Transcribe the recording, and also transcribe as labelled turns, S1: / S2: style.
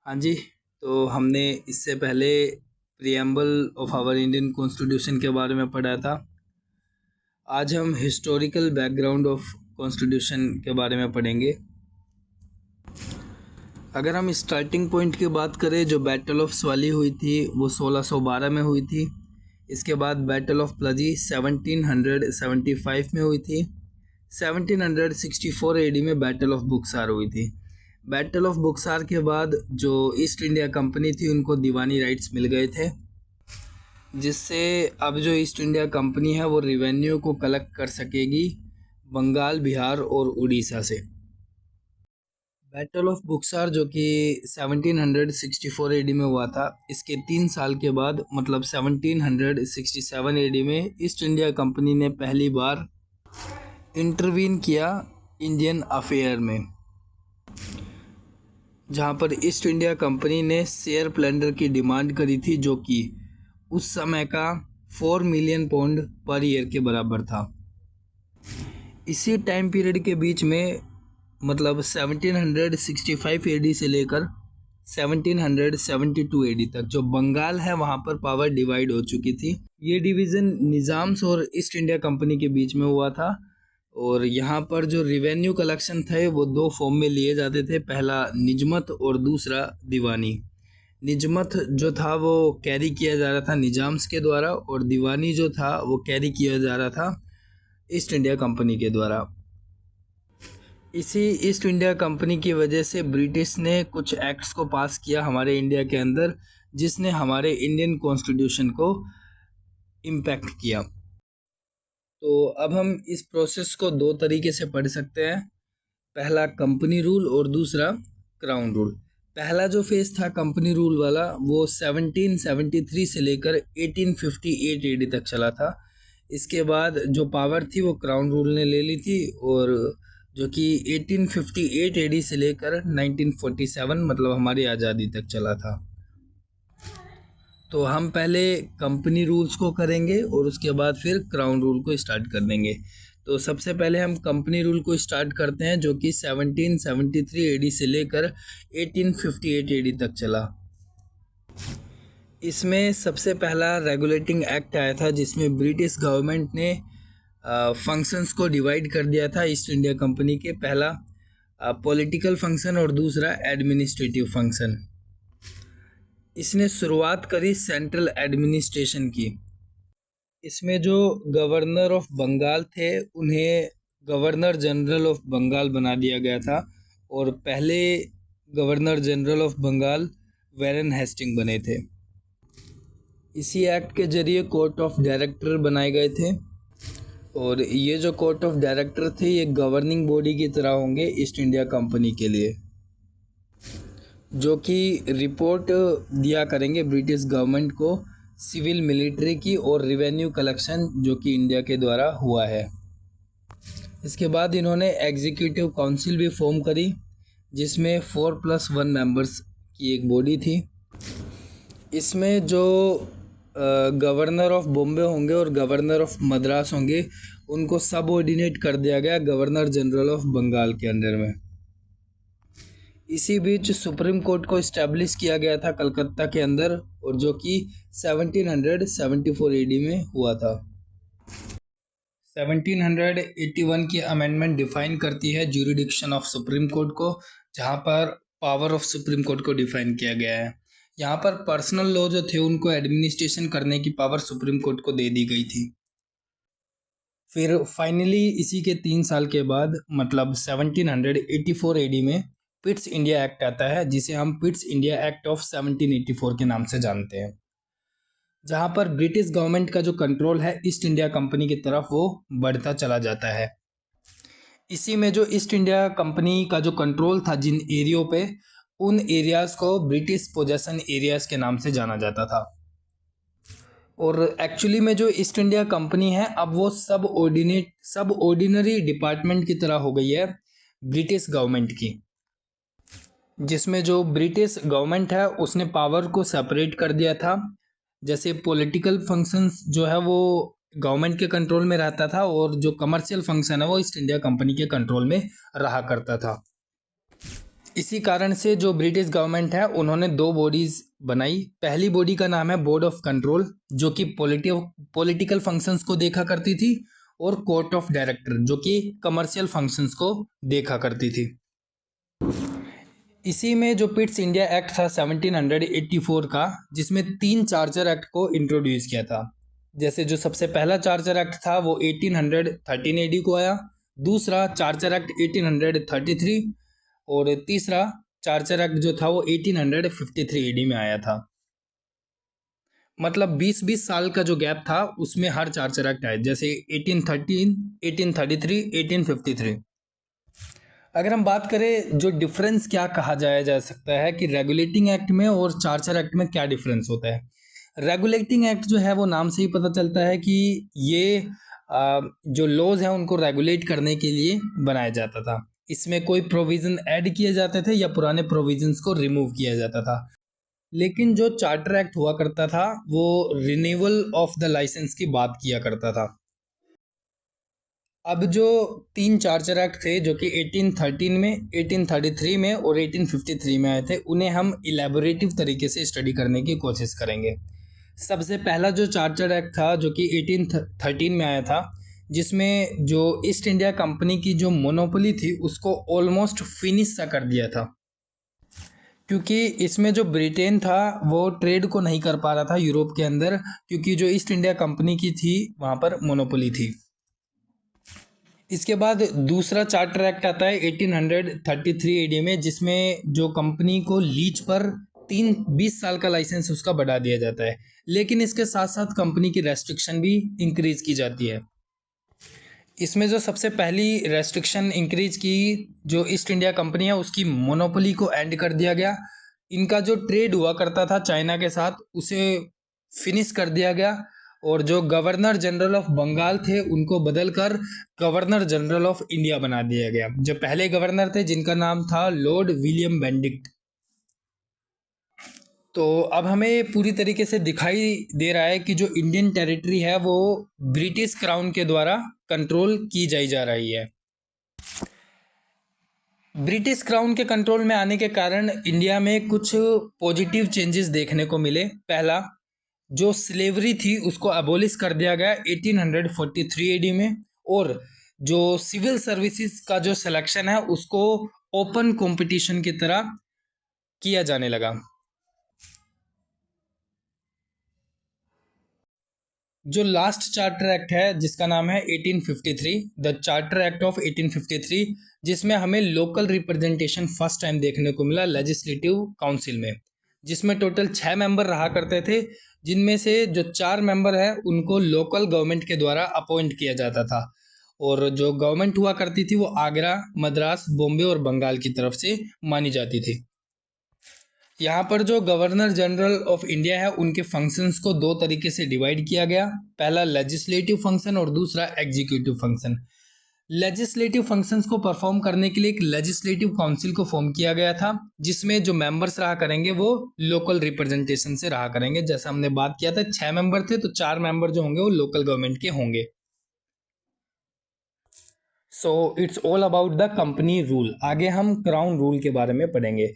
S1: हाँ जी। तो हमने इससे पहले preamble of our Indian constitution के बारे में पढ़ा था। आज हम हिस्टोरिकल बैकग्राउंड ऑफ कॉन्स्टिट्यूशन के बारे में पढ़ेंगे। अगर हम स्टार्टिंग पॉइंट की बात करें, जो बैटल ऑफ स्वाली हुई थी वो 1612 में हुई थी। इसके बाद बैटल ऑफ प्लजी 1775 में हुई थी। 1764 एडी में बैटल ऑफ बुक्सार हुई थी। बैटल ऑफ बुक्सार के बाद जो ईस्ट इंडिया कंपनी थी उनको दीवानी राइट्स मिल गए थे, जिससे अब जो ईस्ट इंडिया कंपनी है वो रिवेन्यू को कलेक्ट कर सकेगी बंगाल, बिहार और उड़ीसा से। बैटल ऑफ बुक्सार जो कि 1764 एडी में हुआ था, इसके 3 साल के बाद मतलब 1767 एडी में ईस्ट इंडिया कंपनी ने पहली बार इंटरवीन किया इंडियन अफेयर में, जहां पर ईस्ट इंडिया कंपनी ने शेयर प्लंडर की डिमांड करी थी, जो कि उस समय का 4 मिलियन पाउंड पर ईयर के बराबर था। इसी टाइम पीरियड के बीच में मतलब 1765 एडी से लेकर 1772 एडी तक जो बंगाल है वहाँ पर पावर डिवाइड हो चुकी थी। ये डिवीज़न निज़ाम्स और ईस्ट इंडिया कंपनी के बीच में हुआ था, और यहाँ पर जो रिवेन्यू कलेक्शन थे वो 2 फॉर्म में लिए जाते थे। पहला निजमत और दूसरा दीवानी। निजमत जो था वो कैरी किया जा रहा था निजाम्स के द्वारा, और दीवानी जो था वो कैरी किया जा रहा था ईस्ट इंडिया कंपनी के द्वारा। इसी ईस्ट इंडिया कंपनी की वजह से ब्रिटिश ने कुछ एक्ट्स को पास किया हमारे इंडिया के अंदर, जिसने हमारे इंडियन कॉन्स्टिट्यूशन को इम्पैक्ट किया। तो अब हम इस प्रोसेस को 2 तरीके से पढ़ सकते हैं। पहला कंपनी रूल और दूसरा क्राउन रूल। पहला जो फेज था कंपनी रूल वाला वो 1773 से लेकर 1858 एडी तक चला था। इसके बाद जो पावर थी वो क्राउन रूल ने ले ली थी, और जो कि 1858 एडी से लेकर 1947 मतलब हमारी आज़ादी तक चला था। तो हम पहले कंपनी रूल्स को करेंगे और उसके बाद फिर क्राउन रूल को स्टार्ट कर देंगे। तो सबसे पहले हम कंपनी रूल को स्टार्ट करते हैं, जो कि 1773 एडी से लेकर 1858 एडी तक चला। इसमें सबसे पहला रेगुलेटिंग एक्ट आया था, जिसमें ब्रिटिश गवर्नमेंट ने फंक्शंस को डिवाइड कर दिया था ईस्ट इंडिया कंपनी के। पहला पॉलिटिकल फंक्शन और दूसरा एडमिनिस्ट्रेटिव फंक्शन। इसने शुरुआत करी सेंट्रल एडमिनिस्ट्रेशन की। इसमें जो गवर्नर ऑफ बंगाल थे उन्हें गवर्नर जनरल ऑफ बंगाल बना दिया गया था, और पहले governor general of Bengal Warren Hasting बने थे। इसी एक्ट के जरिए कोर्ट ऑफ डायरेक्टर बनाए गए थे, और ये जो कोर्ट ऑफ डायरेक्टर थे ये गवर्निंग बॉडी की तरह होंगे ईस्ट इंडिया कंपनी के लिए, जो कि रिपोर्ट दिया करेंगे ब्रिटिश गवर्नमेंट को सिविल, मिलिट्री की और रिवेन्यू कलेक्शन जो कि इंडिया के द्वारा हुआ है। इसके बाद इन्होंने एग्जीक्यूटिव काउंसिल भी फॉर्म करी, जिसमें 4+1 मेंबर्स की एक बॉडी थी। इसमें जो गवर्नर ऑफ बॉम्बे होंगे और गवर्नर ऑफ मद्रास होंगे उनको सबऑर्डिनेट कर दिया गया गवर्नर जनरल ऑफ बंगाल के अंडर में। इसी बीच सुप्रीम कोर्ट को इस्टेब्लिश किया गया था कलकत्ता के अंदर, और जो कि 1774 एडी में हुआ था। 1781 की अमेंडमेंट डिफाइन करती है ज्यूरिडिक्शन ऑफ सुप्रीम कोर्ट को, जहां पर पावर ऑफ सुप्रीम कोर्ट को डिफाइन किया गया है। यहाँ पर पर्सनल लॉ जो थे उनको एडमिनिस्ट्रेशन करने की पावर सुप्रीम कोर्ट को दे दी गई थी। फिर फाइनली इसी के 3 साल के बाद मतलब 1784 एडी में पिट्स इंडिया एक्ट आता है, जिसे हम पिट्स इंडिया एक्ट ऑफ 1784 के नाम से जानते हैं, जहां पर ब्रिटिश गवर्नमेंट का जो कंट्रोल है ईस्ट इंडिया कंपनी की तरफ वो बढ़ता चला जाता है। इसी में जो ईस्ट इंडिया कंपनी का जो कंट्रोल था जिन एरियो पे, उन एरियाज को ब्रिटिश पोजेशन एरियाज के नाम से जाना जाता था। और एक्चुअली में जो ईस्ट इंडिया कंपनी है अब वो सब ऑर्डिनरी डिपार्टमेंट की तरह हो गई है ब्रिटिश गवर्नमेंट की, जिसमें जो ब्रिटिश गवर्नमेंट है उसने पावर को सेपरेट कर दिया था। जैसे पॉलिटिकल फंक्शंस जो है वो गवर्नमेंट के कंट्रोल में रहता था, और जो कमर्शियल फंक्शन है वो ईस्ट इंडिया कंपनी के कंट्रोल में रहा करता था। इसी कारण से जो ब्रिटिश गवर्नमेंट है उन्होंने दो बॉडीज बनाई। पहली बॉडी का नाम है बोर्ड ऑफ कंट्रोल, जो कि पॉलिटिकल फंक्शंस को देखा करती थी, और कोर्ट ऑफ डायरेक्टर जो कि कमर्शियल फंक्शंस को देखा करती थी। इसी में जो पिट्स इंडिया एक्ट था 1784 का, जिसमें 3 चार्टर एक्ट को इंट्रोड्यूस किया था। जैसे जो सबसे पहला चार्टर एक्ट था वो 1813 एडी को आया, दूसरा चार्टर एक्ट 1833, और तीसरा चार्टर एक्ट जो था वो 1853 एडी में आया था। मतलब 20-20 साल का जो गैप था उसमें हर चार्टर एक्ट आए, जैसे 1813, 1833, 1853। अगर हम बात करें जो डिफरेंस क्या कहा जाया जा सकता है कि रेगुलेटिंग एक्ट में और चार्टर एक्ट में क्या डिफरेंस होता है। रेगुलेटिंग एक्ट जो है वो नाम से ही पता चलता है कि ये जो लॉज हैं उनको रेगुलेट करने के लिए बनाया जाता था। इसमें कोई प्रोविज़न ऐड किए जाते थे या पुराने प्रोविजंस को रिमूव किया जाता था। लेकिन जो चार्टर एक्ट हुआ करता था वो रिन्यूअल ऑफ द लाइसेंस की बात किया करता था। अब जो 3 चार्टर एक्ट थे जो कि 1813 में, 1833 में और 1853 में आए थे, उन्हें हम इलेबोरेटिव तरीके से स्टडी करने की कोशिश करेंगे। सबसे पहला जो चार्टर एक्ट था जो कि 1813 में आया था, जिसमें जो ईस्ट इंडिया कंपनी की जो मोनोपोली थी उसको ऑलमोस्ट फिनिश सा कर दिया था, क्योंकि इसमें जो ब्रिटेन था वो ट्रेड को नहीं कर पा रहा था यूरोप के अंदर, क्योंकि जो ईस्ट इंडिया कंपनी की थी वहाँ पर मोनोपोली थी। इसके बाद दूसरा चार्टर एक्ट आता है 1833 एडी में, जिसमें जो कंपनी को लीज पर 20 साल का लाइसेंस उसका बढ़ा दिया जाता है, लेकिन इसके साथ साथ कंपनी की रेस्ट्रिक्शन भी इंक्रीज की जाती है। इसमें जो सबसे पहली रेस्ट्रिक्शन इंक्रीज की, जो ईस्ट इंडिया कंपनी है उसकी मोनोपोली को एंड कर दिया गया। इनका जो ट्रेड हुआ करता था चाइना के साथ उसे फिनिश कर दिया गया, और जो गवर्नर जनरल ऑफ बंगाल थे उनको बदलकर गवर्नर जनरल ऑफ इंडिया बना दिया गया। जो पहले गवर्नर थे जिनका नाम था लॉर्ड विलियम बेंडिक्ट। तो अब हमें पूरी तरीके से दिखाई दे रहा है कि जो इंडियन टेरिटरी है वो ब्रिटिश क्राउन के द्वारा कंट्रोल की जा रही है। ब्रिटिश क्राउन के कंट्रोल में आने के कारण इंडिया में कुछ पॉजिटिव चेंजेस देखने को मिले। पहला, जो स्लेवरी थी उसको अबोलिश कर दिया गया 1843 एडी में, और जो सिविल सर्विसेज का जो सिलेक्शन है उसको ओपन कंपटीशन की तरह किया जाने लगा। जो लास्ट चार्टर एक्ट है जिसका नाम है 1853, द चार्टर एक्ट ऑफ 1853, जिसमें हमें लोकल रिप्रेजेंटेशन फर्स्ट टाइम देखने को मिला लेजिस्लेटिव काउंसिल में, जिसमें टोटल 6 मेंबर रहा करते थे, जिनमें से जो 4 मेंबर है उनको लोकल गवर्नमेंट के द्वारा अपॉइंट किया जाता था, और जो गवर्नमेंट हुआ करती थी वो आगरा, मद्रास, बॉम्बे और बंगाल की तरफ से मानी जाती थी। यहाँ पर जो गवर्नर जनरल ऑफ इंडिया है उनके फंक्शंस को दो तरीके से डिवाइड किया गया। पहला लेजिस्लेटिव फंक्शन और दूसरा एग्जीक्यूटिव फंक्शन। लेजिस्लेटिव फंक्शंस को परफॉर्म करने के लिए एक लेजिस्लेटिव काउंसिल को फॉर्म किया गया था, जिसमें जो मेंबर्स रहा करेंगे वो लोकल रिप्रेजेंटेशन से रहा करेंगे। जैसा हमने बात किया था 6 मेंबर थे, तो 4 मेंबर जो होंगे वो लोकल गवर्नमेंट के होंगे। So it's all about the company rule. आगे हम क्राउन रूल के बारे में पढ़ेंगे।